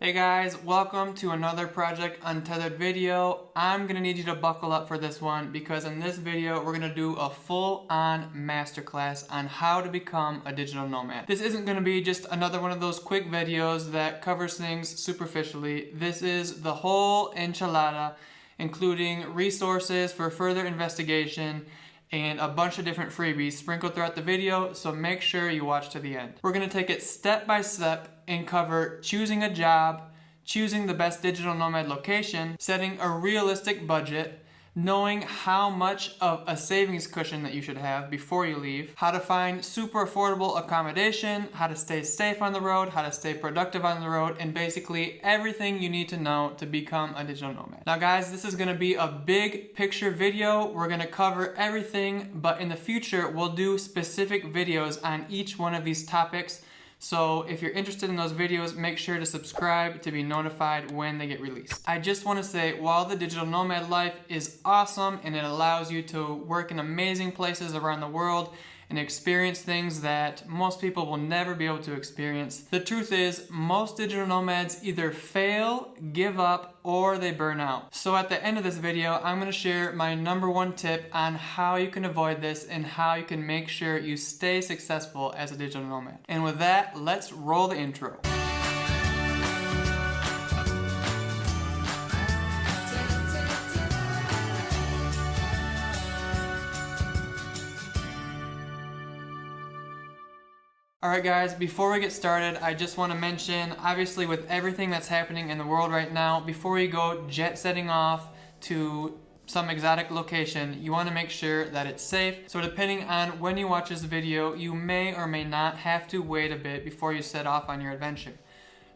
Hey guys, welcome to another Project Untethered video. I'm gonna need you to buckle up for this one because in this video we're gonna do a full-on masterclass on how to become a digital nomad. This isn't gonna be just another one of those quick videos that covers things superficially. This is the whole enchilada, including resources for further investigation and a bunch of different freebies sprinkled throughout the video, so make sure you watch to the end. We're gonna take it step by step and cover choosing a job, choosing the best digital nomad location, setting a realistic budget, knowing how much of a savings cushion that you should have before you leave, how to find super affordable accommodation, how to stay safe on the road, how to stay productive on the road, and basically everything you need to know to become a digital nomad. Now guys, this is gonna be a big picture video. We're gonna cover everything, but in the future, we'll do specific videos on each one of these topics. So if you're interested in those videos, make sure to subscribe to be notified when they get released. I just want to say, while the digital nomad life is awesome and it allows you to work in amazing places around the world and experience things that most people will never be able to experience, the truth is most digital nomads either fail, give up, or they burn out. So at the end of this video, I'm going to share my #1 tip on how you can avoid this and how you can make sure you stay successful as a digital nomad. And with that, let's roll the intro. Alright guys, before we get started, I just want to mention, obviously with everything that's happening in the world right now, before you go jet setting off to some exotic location, you want to make sure that it's safe. So depending on when you watch this video, you may or may not have to wait a bit before you set off on your adventure.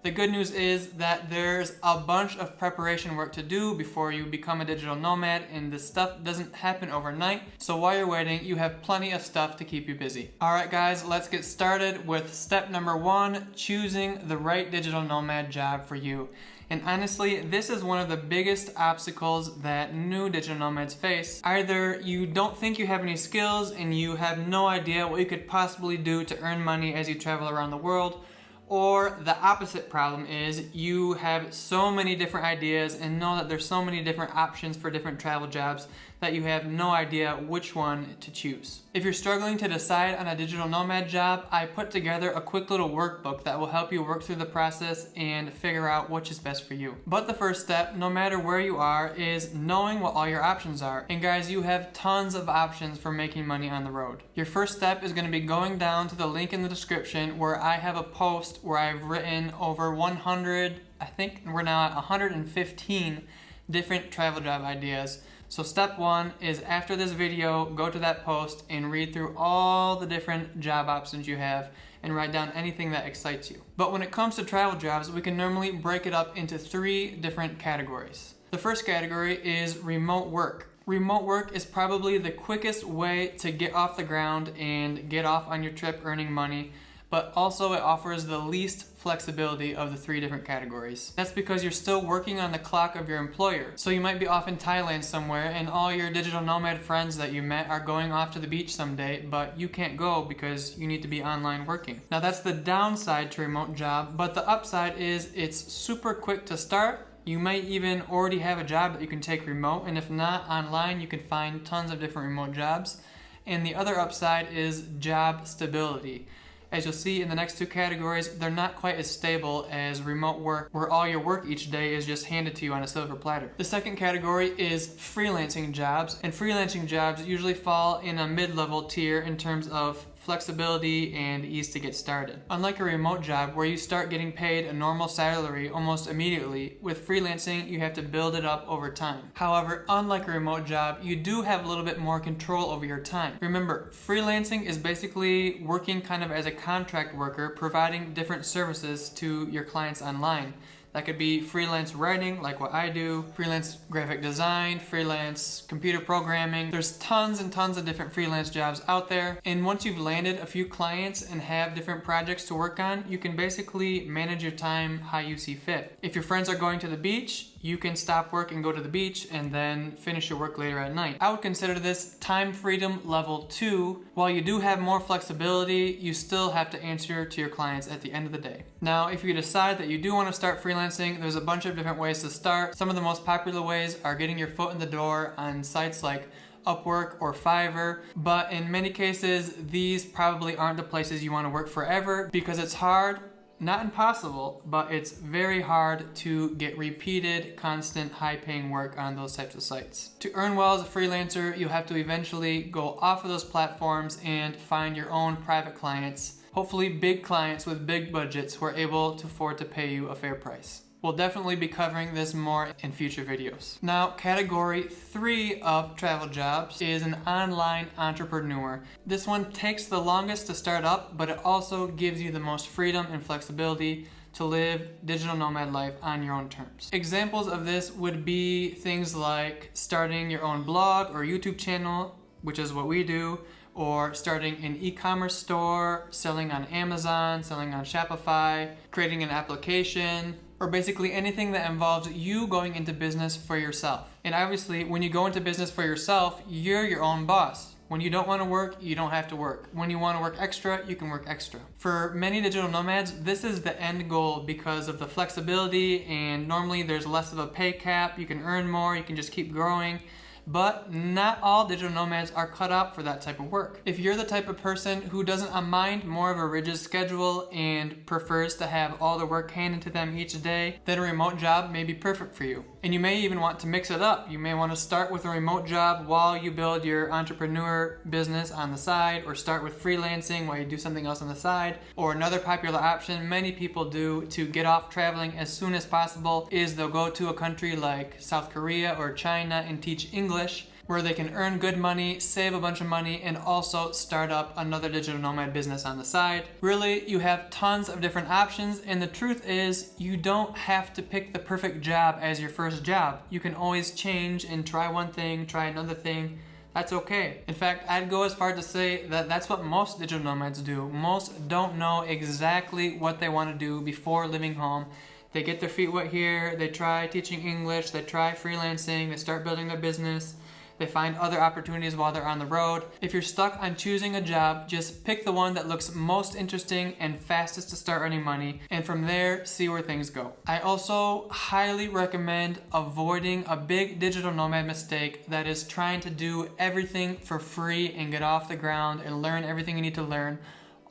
The good news is that there's a bunch of preparation work to do before you become a digital nomad, and this stuff doesn't happen overnight. So while you're waiting, you have plenty of stuff to keep you busy. Alright guys, let's get started with step #1, choosing the right digital nomad job for you. And honestly, this is one of the biggest obstacles that new digital nomads face. Either you don't think you have any skills and you have no idea what you could possibly do to earn money as you travel around the world, or the opposite problem is you have so many different ideas and know that there's so many different options for different travel jobs that you have no idea which one to choose. If you're struggling to decide on a digital nomad job, I put together a quick little workbook that will help you work through the process and figure out which is best for you. But the first step, no matter where you are, is knowing what all your options are. And guys, you have tons of options for making money on the road. Your first step is going to be going down to the link in the description where I have a post where I've written over 100, I think we're now at 115 different travel job ideas. So step 1 is, after this video, go to that post and read through all the different job options you have and write down anything that excites you. But when it comes to travel jobs, we can normally break it up into 3 different categories. The first category is remote work. Remote work is probably the quickest way to get off the ground and get off on your trip earning money, but also it offers the least flexibility of the 3 different categories. That's because you're still working on the clock of your employer. So you might be off in Thailand somewhere and all your digital nomad friends that you met are going off to the beach someday, but you can't go because you need to be online working. Now that's the downside to remote job, but the upside is it's super quick to start. You might even already have a job that you can take remote, and if not, online you can find tons of different remote jobs. And the other upside is job stability. As you'll see in the next 2 categories, they're not quite as stable as remote work, where all your work each day is just handed to you on a silver platter. The second category is freelancing jobs, and freelancing jobs usually fall in a mid-level tier in terms of flexibility and ease to get started. Unlike a remote job where you start getting paid a normal salary almost immediately, with freelancing you have to build it up over time. However, unlike a remote job, you do have a little bit more control over your time. Remember, freelancing is basically working kind of as a contract worker, providing different services to your clients online. That could be freelance writing, like what I do, freelance graphic design, freelance computer programming. There's tons and tons of different freelance jobs out there. And once you've landed a few clients and have different projects to work on, you can basically manage your time how you see fit. If your friends are going to the beach, you can stop work and go to the beach and then finish your work later at night. I would consider this time freedom level 2. While you do have more flexibility, you still have to answer to your clients at the end of the day. Now, if you decide that you do want to start freelancing, there's a bunch of different ways to start. Some of the most popular ways are getting your foot in the door on sites like Upwork or Fiverr, but in many cases, these probably aren't the places you want to work forever because it's hard, not impossible, but it's very hard to get repeated, constant, high-paying work on those types of sites. To earn well as a freelancer, you have to eventually go off of those platforms and find your own private clients, hopefully big clients with big budgets who are able to afford to pay you a fair price. We'll definitely be covering this more in future videos. Now, category 3 of travel jobs is an online entrepreneur. This one takes the longest to start up, but it also gives you the most freedom and flexibility to live digital nomad life on your own terms. Examples of this would be things like starting your own blog or YouTube channel, which is what we do, or starting an e-commerce store, selling on Amazon, selling on Shopify, creating an application, or basically anything that involves you going into business for yourself. And obviously, when you go into business for yourself, you're your own boss. When you don't want to work, you don't have to work. When you want to work extra, you can work extra. For many digital nomads, this is the end goal because of the flexibility, and normally there's less of a pay cap, you can earn more, you can just keep growing. But not all digital nomads are cut out for that type of work. If you're the type of person who doesn't mind more of a rigid schedule and prefers to have all the work handed to them each day, then a remote job may be perfect for you. And you may even want to mix it up. You may want to start with a remote job while you build your entrepreneur business on the side, or start with freelancing while you do something else on the side. Or another popular option many people do to get off traveling as soon as possible is they'll go to a country like South Korea or China and teach English, where they can earn good money, save a bunch of money, and also start up another digital nomad business on the side. Really, you have tons of different options, and the truth is you don't have to pick the perfect job as your first job. You can always change and try one thing, try another thing. That's okay. In fact, I'd go as far to say that that's what most digital nomads do. Most don't know exactly what they want to do before leaving home. They get their feet wet here, they try teaching English, they try freelancing, they start building their business, they find other opportunities while they're on the road. If you're stuck on choosing a job, just pick the one that looks most interesting and fastest to start earning money, and from there, see where things go. I also highly recommend avoiding a big digital nomad mistake that is trying to do everything for free and get off the ground and learn everything you need to learn,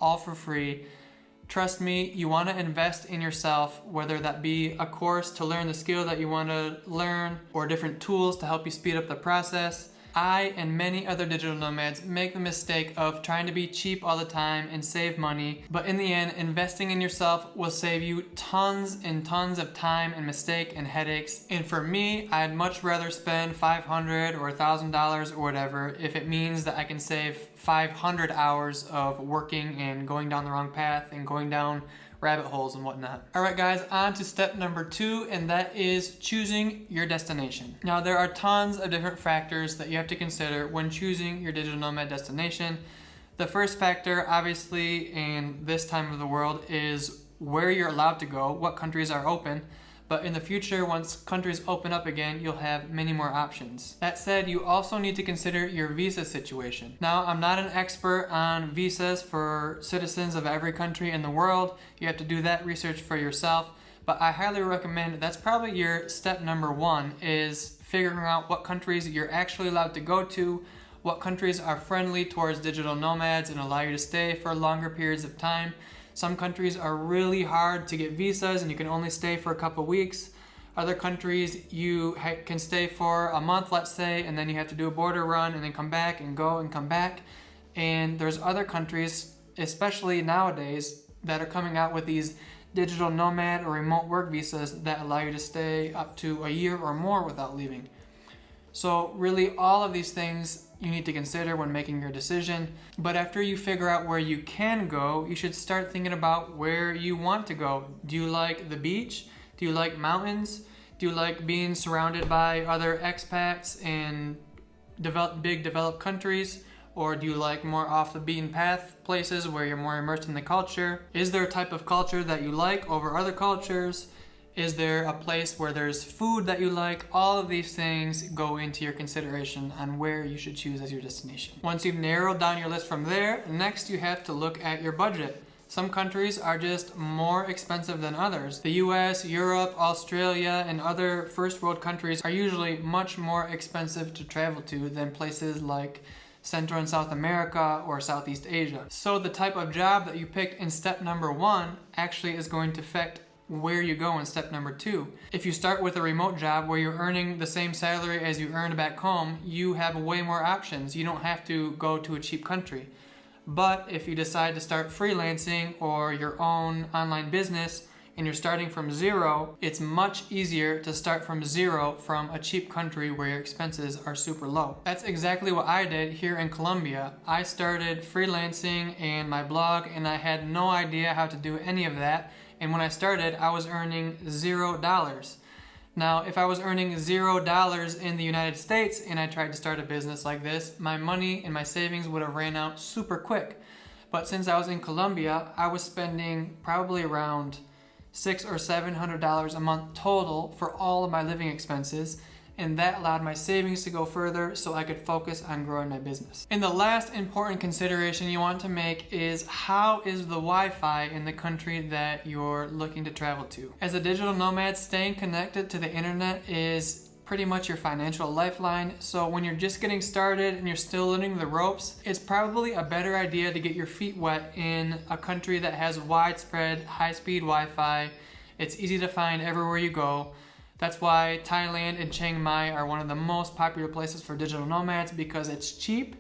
all for free. Trust me, you want to invest in yourself, whether that be a course to learn the skill that you want to learn or different tools to help you speed up the process. I and many other digital nomads make the mistake of trying to be cheap all the time and save money, but in the end, investing in yourself will save you tons and tons of time and mistake and headaches. And for me, I'd much rather spend $500 or $1,000 or whatever if it means that I can save 500 hours of working and going down the wrong path and going down rabbit holes and whatnot. All right, guys, on to step number 2, and that is choosing your destination. Now, there are tons of different factors that you have to consider when choosing your digital nomad destination. The first factor, obviously, in this time of the world is where you're allowed to go, what countries are open. But in the future, once countries open up again, you'll have many more options. That said, you also need to consider your visa situation. Now, I'm not an expert on visas for citizens of every country in the world. You have to do that research for yourself. But I highly recommend, that's probably your step number 1, is figuring out what countries you're actually allowed to go to, what countries are friendly towards digital nomads and allow you to stay for longer periods of time. Some countries are really hard to get visas and you can only stay for a couple weeks. Other countries you can stay for a month, let's say, and then you have to do a border run and then come back and go and come back. And there's other countries, especially nowadays, that are coming out with these digital nomad or remote work visas that allow you to stay up to a year or more without leaving. So really all of these things you need to consider when making your decision. But after you figure out where you can go, you should start thinking about where you want to go. Do you like the beach? Do you like mountains? Do you like being surrounded by other expats in big developed countries? Or do you like more off the beaten path places where you're more immersed in the culture? Is there a type of culture that you like over other cultures? Is there a place where there's food that you like? All of these things go into your consideration on where you should choose as your destination. Once you've narrowed down your list from there, next you have to look at your budget. Some countries are just more expensive than others. The US, Europe, Australia, and other first world countries are usually much more expensive to travel to than places like Central and South America or Southeast Asia. So the type of job that you picked in step number 1 actually is going to affect where you go in step number 2. If you start with a remote job where you're earning the same salary as you earn back home, you have way more options. You don't have to go to a cheap country. But if you decide to start freelancing or your own online business and you're starting from zero, it's much easier to start from zero from a cheap country where your expenses are super low. That's exactly what I did here in Colombia. I started freelancing and my blog, and I had no idea how to do any of that. And when I started, I was earning $0. Now, if I was earning $0 in the United States and I tried to start a business like this, my money and my savings would have ran out super quick. But since I was in Colombia, I was spending probably around $600 or $700 a month total for all of my living expenses, and that allowed my savings to go further so I could focus on growing my business. And the last important consideration you want to make is, how is the Wi-Fi in the country that you're looking to travel to? As a digital nomad, staying connected to the internet is pretty much your financial lifeline. So when you're just getting started and you're still learning the ropes, it's probably a better idea to get your feet wet in a country that has widespread high-speed Wi-Fi. It's easy to find everywhere you go. That's why Thailand and Chiang Mai are one of the most popular places for digital nomads, because it's cheap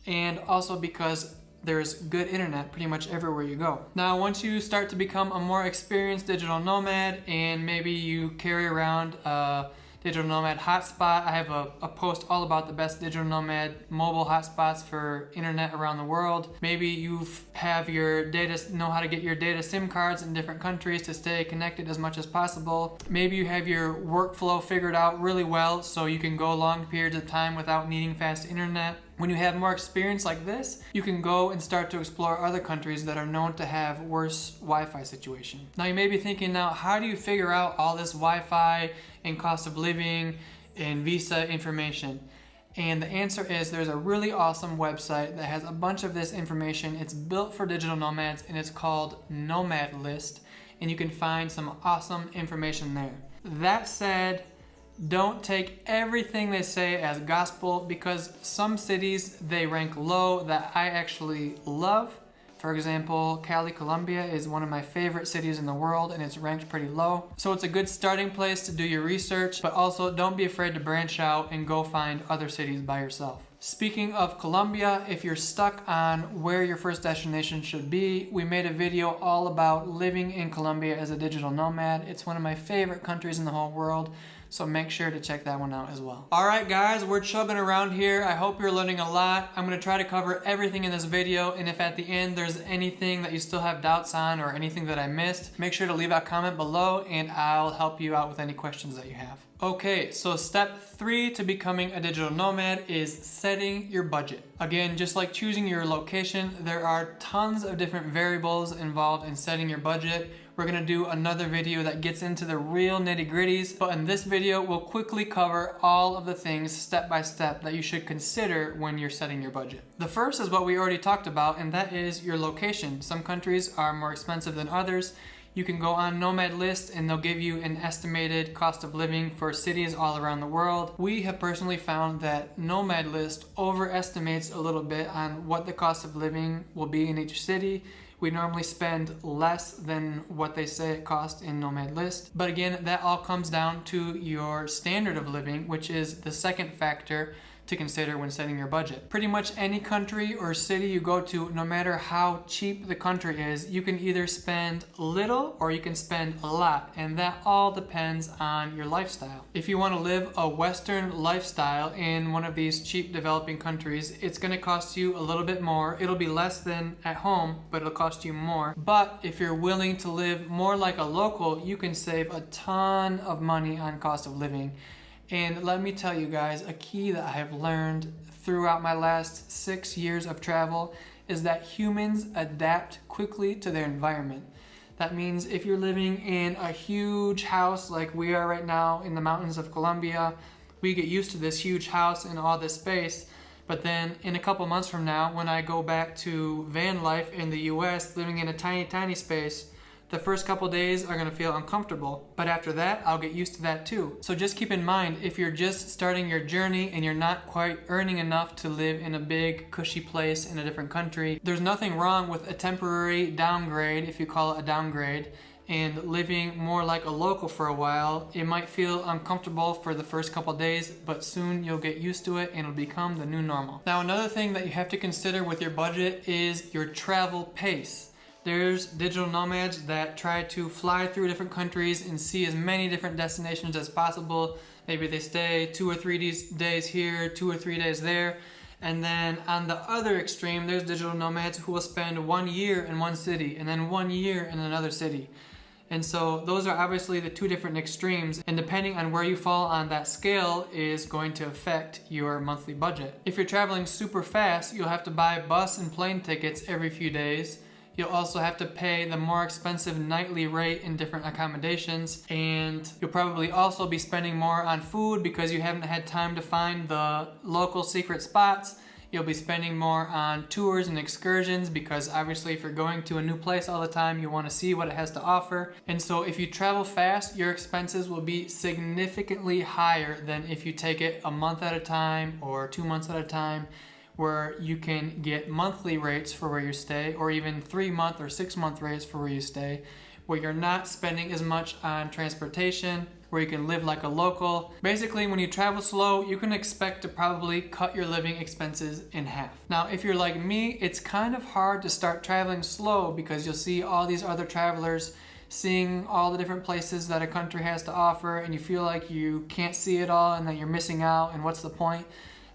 and also because there's good internet pretty much everywhere you go. Now, once you start to become a more experienced digital nomad and maybe you carry around a digital nomad hotspot, I have a post all about the best digital nomad mobile hotspots for internet around the world. Maybe you have your know how to get your data SIM cards in different countries to stay connected as much as possible. Maybe you have your workflow figured out really well so you can go long periods of time without needing fast internet. When you have more experience like this, you can go and start to explore other countries that are known to have worse Wi-Fi situation. Now you may be thinking, now how do you figure out all this Wi-Fi and cost of living and visa information? And the answer is, there's a really awesome website that has a bunch of this information. It's built for digital nomads and it's called Nomad List, and you can find some awesome information there. That said, don't take everything they say as gospel, because some cities they rank low that I actually love. For example, Cali, Colombia is one of my favorite cities in the world and it's ranked pretty low. So it's a good starting place to do your research, but also don't be afraid to branch out and go find other cities by yourself. Speaking of Colombia, if you're stuck on where your first destination should be, we made a video all about living in Colombia as a digital nomad. It's one of my favorite countries in the whole world, so make sure to check that one out as well. Alright guys, we're chubbing around here. I hope you're learning a lot. I'm going to try to cover everything in this video, and if at the end there's anything that you still have doubts on or anything that I missed, make sure to leave a comment below and I'll help you out with any questions that you have. Okay, so step 3 to becoming a digital nomad is setting your budget. Again, just like choosing your location, there are tons of different variables involved in setting your budget. We're gonna do another video that gets into the real nitty-gritties, but in this video, we'll quickly cover all of the things step by step that you should consider when you're setting your budget. The first is what we already talked about, and that is your location. Some countries are more expensive than others. You can go on Nomad List and they'll give you an estimated cost of living for cities all around the world. We have personally found that Nomad List overestimates a little bit on what the cost of living will be in each city. We normally spend less than what they say it costs in Nomad List. But again, that all comes down to your standard of living, which is the second factor to consider when setting your budget. Pretty much any country or city you go to, no matter how cheap the country is, you can either spend little or you can spend a lot, and that all depends on your lifestyle. If you want to live a Western lifestyle in one of these cheap developing countries, it's going to cost you a little bit more. It'll be less than at home, but it'll cost you more. But if you're willing to live more like a local, you can save a ton of money on cost of living. And let me tell you guys, a key that I have learned throughout my last 6 years of travel is that humans adapt quickly to their environment. That means if you're living in a huge house like we are right now in the mountains of Colombia, we get used to this huge house and all this space. But then in a couple months from now, when I go back to van life in the US, living in a tiny space, the first couple days are going to feel uncomfortable, but after that, I'll get used to that too. So just keep in mind, if you're just starting your journey and you're not quite earning enough to live in a big, cushy place in a different country, there's nothing wrong with a temporary downgrade, if you call it a downgrade, and living more like a local for a while. It might feel uncomfortable for the first couple days, but soon you'll get used to it and it'll become the new normal. Now, another thing that you have to consider with your budget is your travel pace. There's digital nomads that try to fly through different countries and see as many different destinations as possible. Maybe they stay 2 or 3 days here, 2 or 3 days there. And then on the other extreme, there's digital nomads who will spend 1 year in one city and then 1 year in another city. And so those are obviously the two different extremes, and depending on where you fall on that scale is going to affect your monthly budget. If you're traveling super fast, you'll have to buy bus and plane tickets every few days. You'll also have to pay the more expensive nightly rate in different accommodations, and you'll probably also be spending more on food because you haven't had time to find the local secret spots. You'll be spending more on tours and excursions because obviously if you're going to a new place all the time, you want to see what it has to offer. And so if you travel fast, your expenses will be significantly higher than if you take it a month at a time or 2 months at a time, where you can get monthly rates for where you stay, or even 3-month or 6-month rates for where you stay, where you're not spending as much on transportation, where you can live like a local. Basically, when you travel slow, you can expect to probably cut your living expenses in half. Now, if you're like me, it's kind of hard to start traveling slow because you'll see all these other travelers seeing all the different places that a country has to offer, and you feel like you can't see it all and that you're missing out, and what's the point?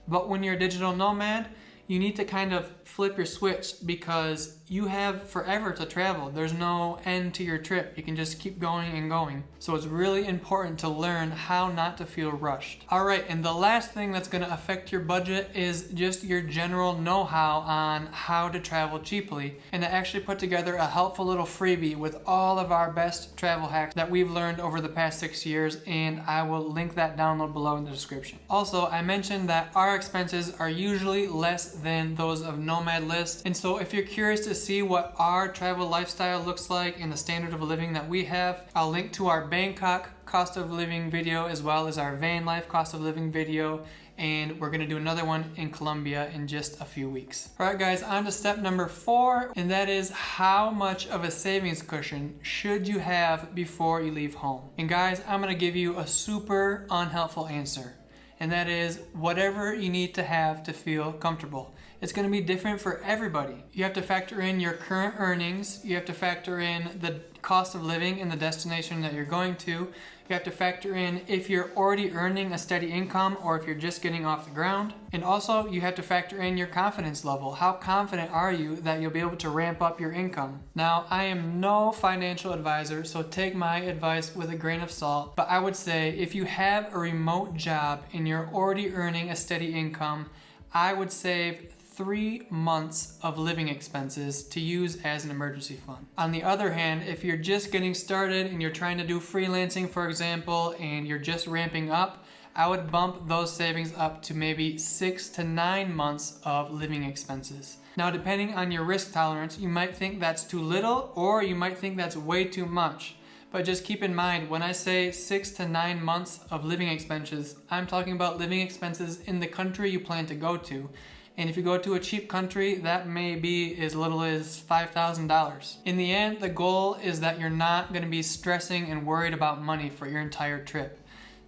But when you're a digital nomad, you need to kind of flip your switch because you have forever to travel. There's no end to your trip. You can just keep going and going. So it's really important to learn how not to feel rushed. All right, and the last thing that's going to affect your budget is just your general know-how on how to travel cheaply. And I actually put together a helpful little freebie with all of our best travel hacks that we've learned over the past 6 years, and I will link that download below in the description. Also, I mentioned that our expenses are usually less than those of Nomad List, and so if you're curious to see what our travel lifestyle looks like and the standard of living that we have, I'll link to our Bangkok cost of living video as well as our van life cost of living video, and we're going to do another one in Colombia in just a few weeks. Alright guys, on to step number 4, and that is how much of a savings cushion should you have before you leave home. And guys, I'm going to give you a super unhelpful answer, and that is whatever you need to have to feel comfortable. It's going to be different for everybody. You have to factor in your current earnings. You have to factor in the cost of living in the destination that you're going to. You have to factor in if you're already earning a steady income or if you're just getting off the ground. And also you have to factor in your confidence level. How confident are you that you'll be able to ramp up your income? Now, I am no financial advisor, so take my advice with a grain of salt, but I would say if you have a remote job and you're already earning a steady income, I would save 3 months of living expenses to use as an emergency fund. On the other hand, if you're just getting started and you're trying to do freelancing, for example, and you're just ramping up, I would bump those savings up to maybe 6 to 9 months of living expenses. Now, depending on your risk tolerance, you might think that's too little or you might think that's way too much. But just keep in mind, when I say 6 to 9 months of living expenses, I'm talking about living expenses in the country you plan to go to. And if you go to a cheap country, that may be as little as $5,000. In the end, the goal is that you're not going to be stressing and worried about money for your entire trip.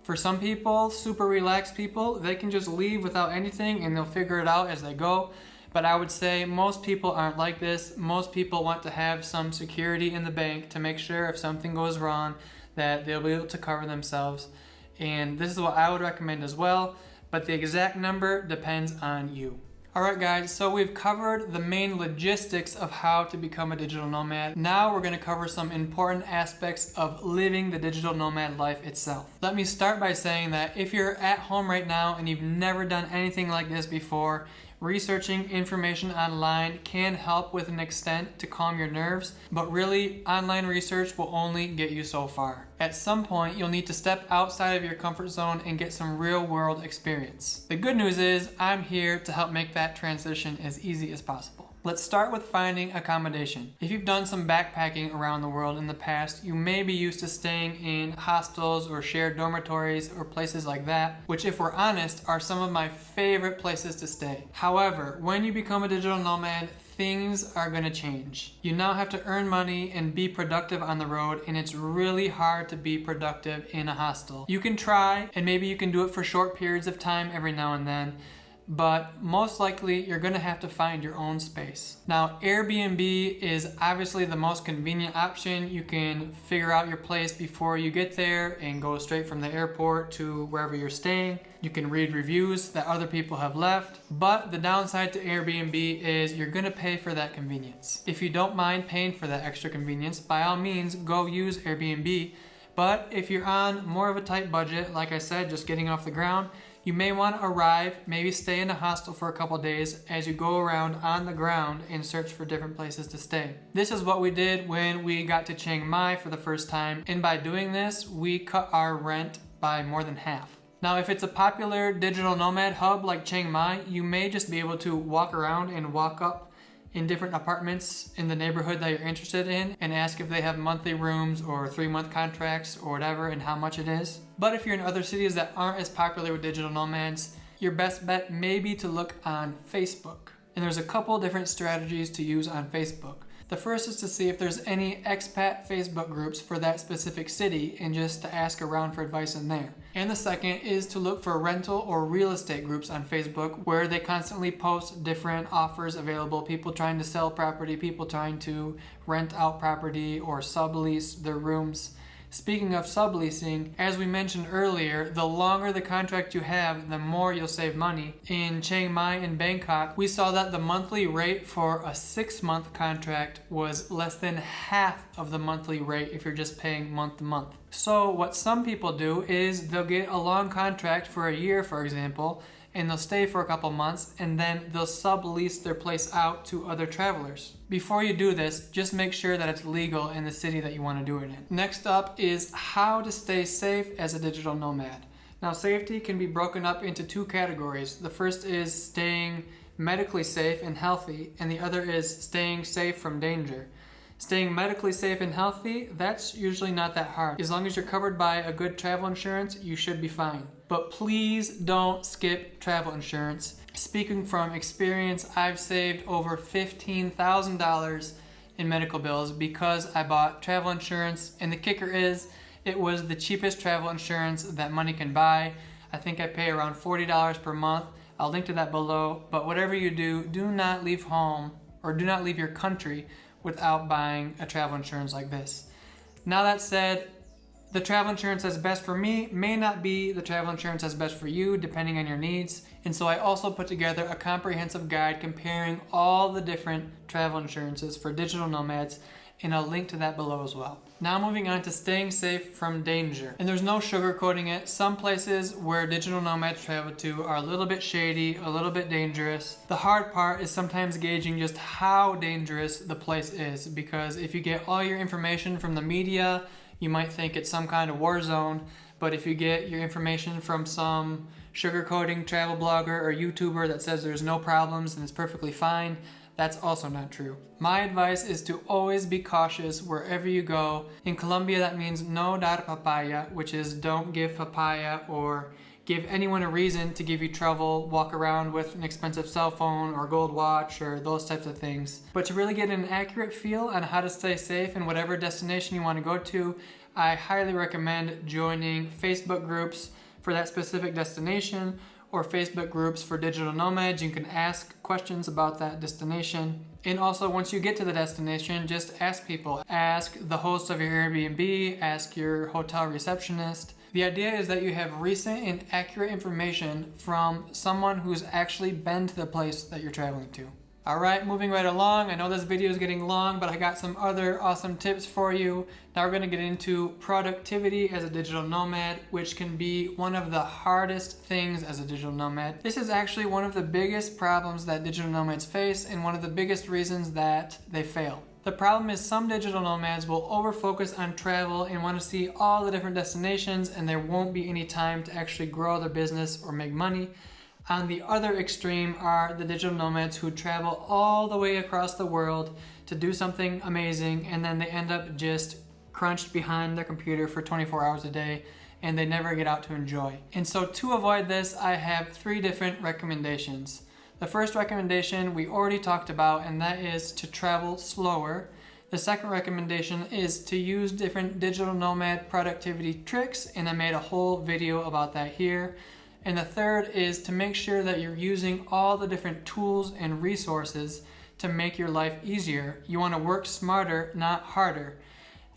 For some people, super relaxed people, they can just leave without anything and they'll figure it out as they go. But I would say most people aren't like this. Most people want to have some security in the bank to make sure if something goes wrong that they'll be able to cover themselves. And this is what I would recommend as well, but the exact number depends on you. Alright guys, so we've covered the main logistics of how to become a digital nomad. Now we're going to cover some important aspects of living the digital nomad life itself. Let me start by saying that if you're at home right now and you've never done anything like this before, Researching information online can help with an extent to calm your nerves, but really, online research will only get you so far. At some point, you'll need to step outside of your comfort zone and get some real-world experience. The good news is, I'm here to help make that transition as easy as possible. Let's start with finding accommodation. If you've done some backpacking around the world in the past, you may be used to staying in hostels or shared dormitories or places like that, which if we're honest, are some of my favorite places to stay. However, when you become a digital nomad, things are gonna change. You now have to earn money and be productive on the road, and it's really hard to be productive in a hostel. You can try, and maybe you can do it for short periods of time every now and then, but most likely you're gonna have to find your own space. Now, Airbnb is obviously the most convenient option. You can figure out your place before you get there and go straight from the airport to wherever you're staying. You can read reviews that other people have left, but the downside to Airbnb is you're gonna pay for that convenience. If you don't mind paying for that extra convenience, by all means, go use Airbnb. But if you're on more of a tight budget, like I said, just getting off the ground, you may want to arrive, maybe stay in a hostel for a couple days as you go around on the ground and search for different places to stay. This is what we did when we got to Chiang Mai for the first time, and by doing this, we cut our rent by more than half. Now, if it's a popular digital nomad hub like Chiang Mai, you may just be able to walk around and walk up in different apartments in the neighborhood that you're interested in and ask if they have monthly rooms or 3-month contracts or whatever and how much it is. But if you're in other cities that aren't as popular with digital nomads, your best bet may be to look on Facebook. And there's a couple different strategies to use on Facebook. The first is to see if there's any expat Facebook groups for that specific city and just to ask around for advice in there. And the second is to look for rental or real estate groups on Facebook where they constantly post different offers available, people trying to sell property, people trying to rent out property or sublease their rooms. Speaking of subleasing, as we mentioned earlier, the longer the contract you have, the more you'll save money. In Chiang Mai and Bangkok, we saw that the monthly rate for a 6-month contract was less than half of the monthly rate if you're just paying month to month. So what some people do is they'll get a long contract for a year, for example, and they'll stay for a couple months and then they'll sublease their place out to other travelers. Before you do this, just make sure that it's legal in the city that you want to do it in. Next up is how to stay safe as a digital nomad. Now, safety can be broken up into 2 categories. The first is staying medically safe and healthy, and the other is staying safe from danger. Staying medically safe and healthy, that's usually not that hard. As long as you're covered by a good travel insurance, you should be fine. But please don't skip travel insurance. Speaking from experience, I've saved over $15,000 in medical bills because I bought travel insurance, and the kicker is it was the cheapest travel insurance that money can buy. I think I pay around $40 per month. I'll link to that below, but whatever you do, do not leave home or do not leave your country without buying a travel insurance like this. Now that said, the travel insurance that's best for me may not be the travel insurance that's best for you, depending on your needs. And so I also put together a comprehensive guide comparing all the different travel insurances for digital nomads, and I'll link to that below as well. Now moving on to staying safe from danger. And there's no sugarcoating it. Some places where digital nomads travel to are a little bit shady, a little bit dangerous. The hard part is sometimes gauging just how dangerous the place is, because if you get all your information from the media, you might think it's some kind of war zone, but if you get your information from some sugarcoating travel blogger or YouTuber that says there's no problems and it's perfectly fine, that's also not true. My advice is to always be cautious wherever you go. In Colombia, that means no dar papaya, which is don't give papaya or give anyone a reason to give you trouble, walk around with an expensive cell phone or gold watch or those types of things. But to really get an accurate feel on how to stay safe in whatever destination you want to go to, I highly recommend joining Facebook groups for that specific destination or Facebook groups for digital nomads. You can ask questions about that destination. And also, once you get to the destination, just ask people. Ask the host of your Airbnb, ask your hotel receptionist. The idea is that you have recent and accurate information from someone who's actually been to the place that you're traveling to. Alright, moving right along. I know this video is getting long, but I got some other awesome tips for you. Now we're going to get into productivity as a digital nomad, which can be one of the hardest things as a digital nomad. This is actually one of the biggest problems that digital nomads face and one of the biggest reasons that they fail. The problem is some digital nomads will over-focus on travel and want to see all the different destinations, and there won't be any time to actually grow their business or make money. On the other extreme are the digital nomads who travel all the way across the world to do something amazing, and then they end up just crunched behind their computer for 24 hours a day and they never get out to enjoy. And so to avoid this, I have 3 different recommendations. The first recommendation we already talked about, and that is to travel slower. The second recommendation is to use different digital nomad productivity tricks, and I made a whole video about that here. And the third is to make sure that you're using all the different tools and resources to make your life easier. You want to work smarter, not harder.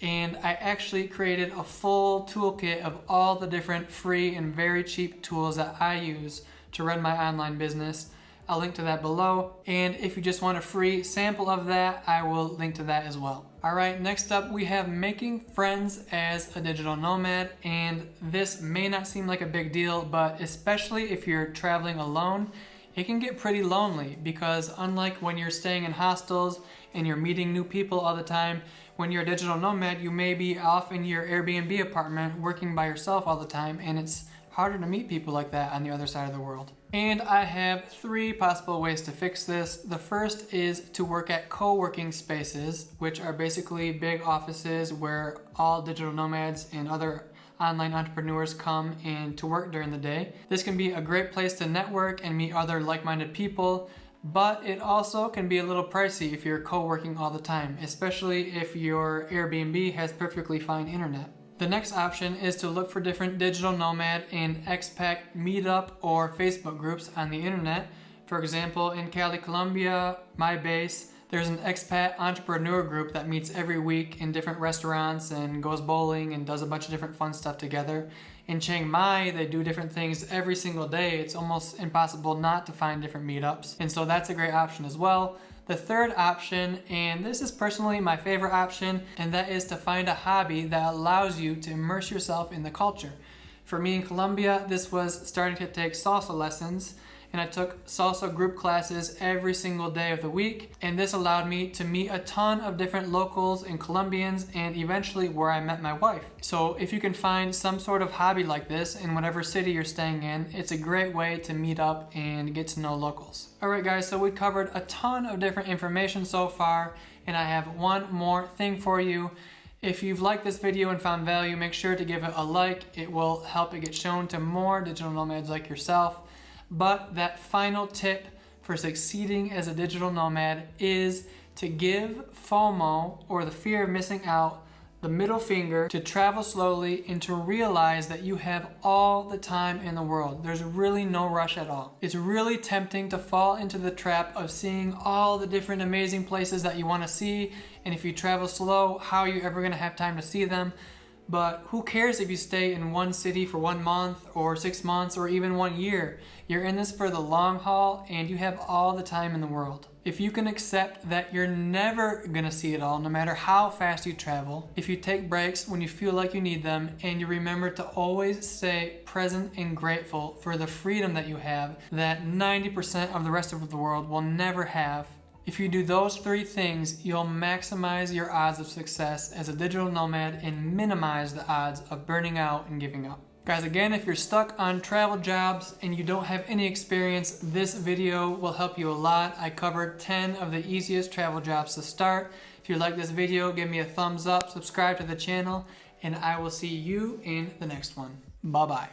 And I actually created a full toolkit of all the different free and very cheap tools that I use to run my online business. I'll link to that below. And if you just want a free sample of that, I will link to that as well. Alright, next up we have making friends as a digital nomad, and this may not seem like a big deal, but especially if you're traveling alone, it can get pretty lonely because unlike when you're staying in hostels and you're meeting new people all the time, when you're a digital nomad, you may be off in your Airbnb apartment working by yourself all the time, and it's harder to meet people like that on the other side of the world. And I have 3 possible ways to fix this. The first is to work at co-working spaces, which are basically big offices where all digital nomads and other online entrepreneurs come in to work during the day. This can be a great place to network and meet other like-minded people, but it also can be a little pricey if you're co-working all the time, especially if your Airbnb has perfectly fine internet. The next option is to look for different digital nomad and expat meetup or Facebook groups on the internet. For example, in Cali, Colombia, my base, there's an expat entrepreneur group that meets every week in different restaurants and goes bowling and does a bunch of different fun stuff together. In Chiang Mai, they do different things every single day. It's almost impossible not to find different meetups, and so that's a great option as well. The third option, and this is personally my favorite option, and that is to find a hobby that allows you to immerse yourself in the culture. For me in Colombia, this was starting to take salsa lessons, and I took salsa group classes every single day of the week, and this allowed me to meet a ton of different locals and Colombians, and eventually where I met my wife. So if you can find some sort of hobby like this in whatever city you're staying in, it's a great way to meet up and get to know locals. Alright guys, so we covered a ton of different information so far, and I have one more thing for you. If you've liked this video and found value, make sure to give it a like. It will help it get shown to more digital nomads like yourself. But that final tip for succeeding as a digital nomad is to give FOMO, or the fear of missing out, the middle finger, to travel slowly and to realize that you have all the time in the world. There's really no rush at all. It's really tempting to fall into the trap of seeing all the different amazing places that you want to see, and if you travel slow, how are you ever going to have time to see them? But who cares if you stay in one city for 1 month or 6 months or even 1 year? You're in this for the long haul and you have all the time in the world. If you can accept that you're never gonna see it all, no matter how fast you travel, if you take breaks when you feel like you need them, and you remember to always stay present and grateful for the freedom that you have that 90% of the rest of the world will never have, if you do those 3 things, you'll maximize your odds of success as a digital nomad and minimize the odds of burning out and giving up. Guys, again, if you're stuck on travel jobs and you don't have any experience, this video will help you a lot. I covered 10 of the easiest travel jobs to start. If you like this video, give me a thumbs up, subscribe to the channel, and I will see you in the next one. Bye-bye.